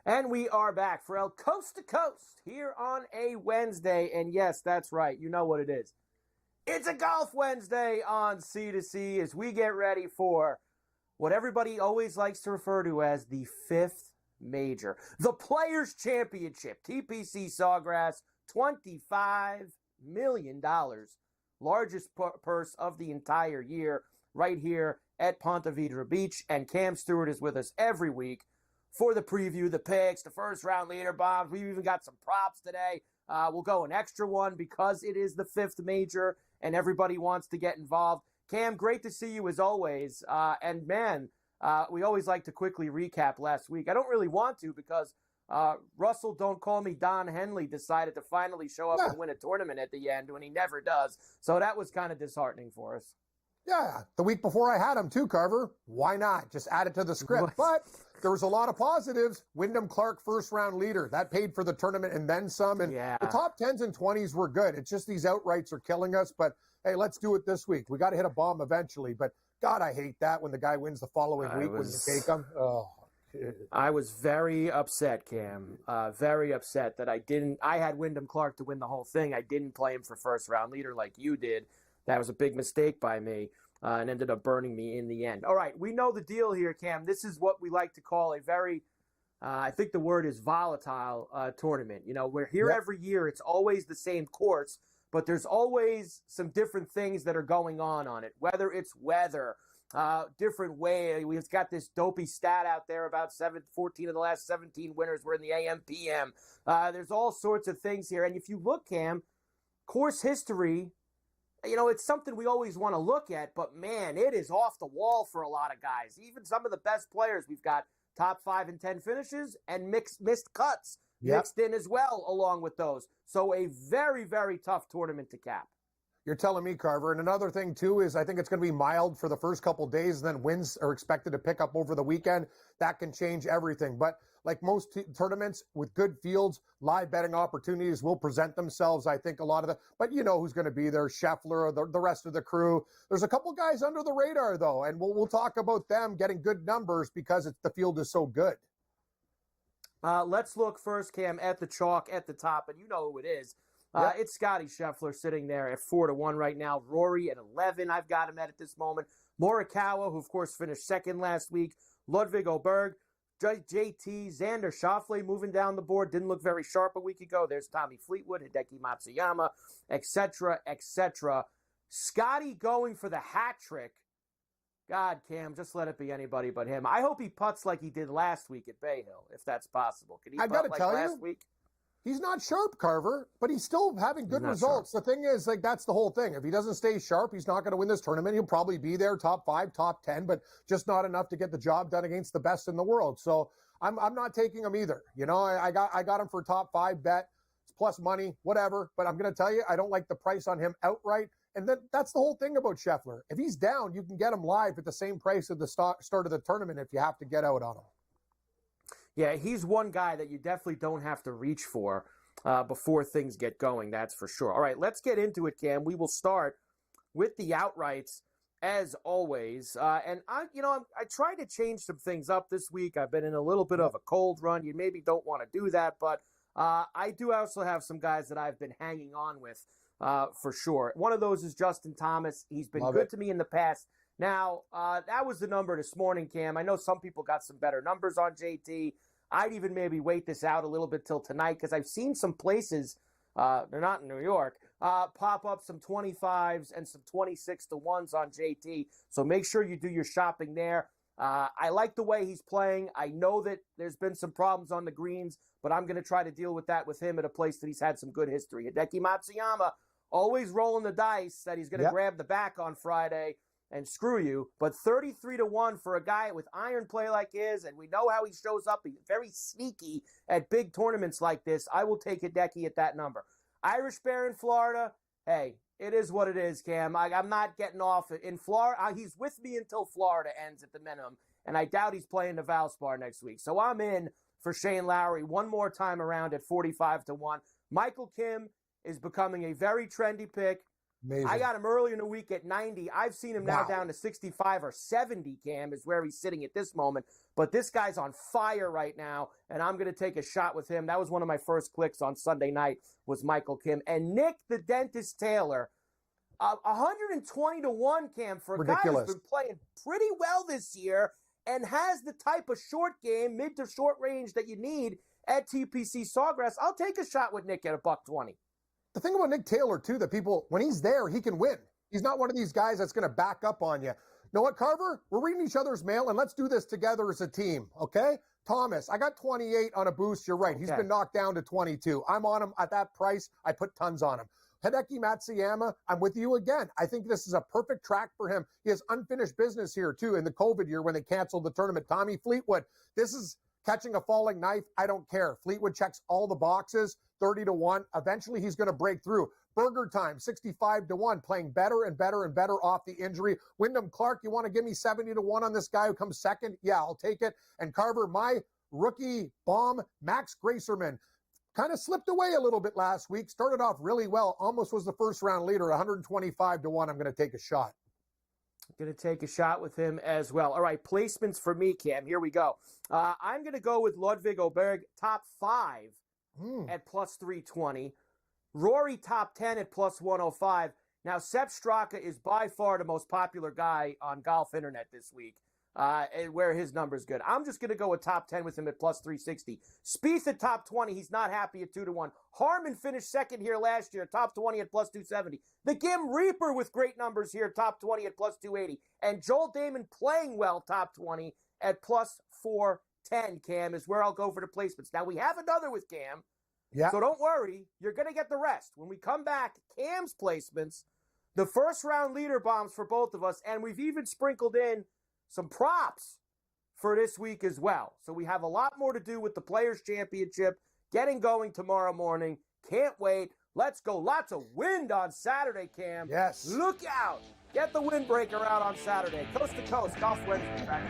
And we are back for El Coast to Coast here on a Wednesday. And yes, that's right. You know what it is. It's a Golf Wednesday on C2C as we get ready for what everybody always likes to refer to as the fifth major. The Players' Championship. TPC Sawgrass, $25 million. Largest purse of the entire year right here at Ponte Vedra Beach. And Cam Stewart is with us every week for the preview, the picks, the first round leader bombs. We've even got some props today. We'll go an extra one because it is the fifth major and everybody wants to get involved. Cam, great to see you as always. And man, we always like to quickly recap last week. I don't really want to because Russell Don't Call Me Don Henley decided to finally show up and win a tournament at the end when he never does. So that was kind of disheartening for us. Yeah, the week before I had him too, Carver. Why not? Just add it to the script. But there was a lot of positives. Wyndham Clark, first-round leader. That paid for the tournament and then some. And the top 10s and 20s were good. It's just these outrights are killing us. But, hey, let's do it this week. We got to hit a bomb eventually. But, God, I hate that when the guy wins the following week when you take him. Oh, I was very upset, Cam. Very upset that I had Wyndham Clark to win the whole thing. I didn't play him for first-round leader like you did. That was a big mistake by me and ended up burning me in the end. All right, we know the deal here, Cam. This is what we like to call a very, I think the word is volatile tournament. You know, we're here every year. It's always the same course, but there's always some different things that are going on it, whether it's weather, different way. We've got this dopey stat out there about 14 of the last 17 winners were in the AM, PM. There's all sorts of things here. And if you look, Cam, course history, you know, it's something we always want to look at, but man, it is off the wall for a lot of guys. Even some of the best players, we've got top 5 and 10 finishes and missed cuts mixed in as well along with those. So a very, very tough tournament to cap. You're telling me, Carver. And another thing, too, is I think it's going to be mild for the first couple days, and then winds are expected to pick up over the weekend. That can change everything. But like most tournaments with good fields, live betting opportunities will present themselves. I think a lot of but you know who's going to be there, Scheffler, the rest of the crew. There's a couple guys under the radar, though, and we'll talk about them getting good numbers because the field is so good. Let's look first, Cam, at the chalk at the top, and you know who it is. It's Scottie Scheffler sitting there at 4-1 right now. Rory at 11. I've got him at this moment. Morikawa, who of course finished second last week. Ludwig Oberg, JT, Xander Schauffele moving down the board. Didn't look very sharp a week ago. There's Tommy Fleetwood, Hideki Matsuyama, etc., etc. Scottie going for the hat trick. God, Cam, just let it be anybody but him. I hope he putts like he did last week at Bay Hill, if that's possible. Can he putt like last week? He's not sharp, Carver, but he's still having good results. Sharp. The thing is, like, that's the whole thing. If he doesn't stay sharp, he's not going to win this tournament. He'll probably be there, top 5, top 10, but just not enough to get the job done against the best in the world. So I'm not taking him either. You know, I got him for top 5 bet. It's plus money, whatever. But I'm going to tell you, I don't like the price on him outright. And that's the whole thing about Scheffler. If he's down, you can get him live at the same price at the start of the tournament if you have to get out on him. Yeah, he's one guy that you definitely don't have to reach for before things get going, that's for sure. All right, let's get into it, Cam. We will start with the outrights, as always. And I tried to change some things up this week. I've been in a little bit of a cold run. You maybe don't want to do that, but I do also have some guys that I've been hanging on with for sure. One of those is Justin Thomas. He's been good to me in the past. Now, that was the number this morning, Cam. I know some people got some better numbers on JT. I'd even maybe wait this out a little bit till tonight because I've seen some places, they're not in New York, pop up some 25s and some 26-1s on JT. So make sure you do your shopping there. I like the way he's playing. I know that there's been some problems on the greens, but I'm going to try to deal with that with him at a place that he's had some good history. Hideki Matsuyama, always rolling the dice that he's going to grab the back on Friday and screw you, but 33-1 for a guy with iron play like his, and we know how he shows up. He's very sneaky at big tournaments like this. I will take Hideki at that number. Irish Bear in Florida, hey, it is what it is, Cam. I'm not getting off in Florida. He's with me until Florida ends at the minimum, and I doubt he's playing the Valspar next week. So I'm in for Shane Lowry one more time around at 45-1. Michael Kim is becoming a very trendy pick. Amazing. I got him earlier in the week at 90. I've seen him now down to 65 or 70, Cam, is where he's sitting at this moment. But this guy's on fire right now, and I'm going to take a shot with him. That was one of my first clicks on Sunday night was Michael Kim. And Nick the Dentist Taylor, 120-1, Cam, for a guy who's been playing pretty well this year and has the type of short game, mid to short range that you need at TPC Sawgrass. I'll take a shot with Nick at $120. The thing about Nick Taylor, too, that people, when he's there, he can win. He's not one of these guys that's going to back up on you. Know what, Carver? We're reading each other's mail, and let's do this together as a team, okay? Thomas, I got 28 on a boost. You're right. Okay. He's been knocked down to 22. I'm on him at that price. I put tons on him. Hideki Matsuyama, I'm with you again. I think this is a perfect track for him. He has unfinished business here, too, in the COVID year when they canceled the tournament. Tommy Fleetwood, this is catching a falling knife. I don't care. Fleetwood checks all the boxes, 30-1. Eventually, he's going to break through. Burger Time, 65-1, playing better and better and better off the injury. Wyndham Clark, you want to give me 70-1 on this guy who comes second? Yeah, I'll take it. And Carver, my rookie bomb, Max Gracerman, kind of slipped away a little bit last week. Started off really well. Almost was the first round leader, 125-1. I'm going to take a shot. Going to take a shot with him as well. All right, placements for me, Cam. Here we go. I'm going to go with Ludwig Oberg, top 5 at plus 320. Rory, top 10 at plus 105. Now, Sepp Straka is by far the most popular guy on golf internet this week, where his number's good. I'm just going to go with top 10 with him at plus 360. Spieth at top 20. He's not happy at 2-1. Harmon finished second here last year, top 20 at plus 270. The Gim Reaper with great numbers here, top 20 at plus 280. And Joel Damon playing well, top 20 at plus 410, Cam, is where I'll go for the placements. Now, we have another with Cam. Yeah. So don't worry. You're going to get the rest. When we come back, Cam's placements, the first round leader bombs for both of us, and we've even sprinkled in some props for this week as well. So we have a lot more to do with the Players' Championship getting going tomorrow morning. Can't wait. Let's go. Lots of wind on Saturday, Cam. Yes. Look out. Get the windbreaker out on Saturday. Coast to coast. Golf Wednesday.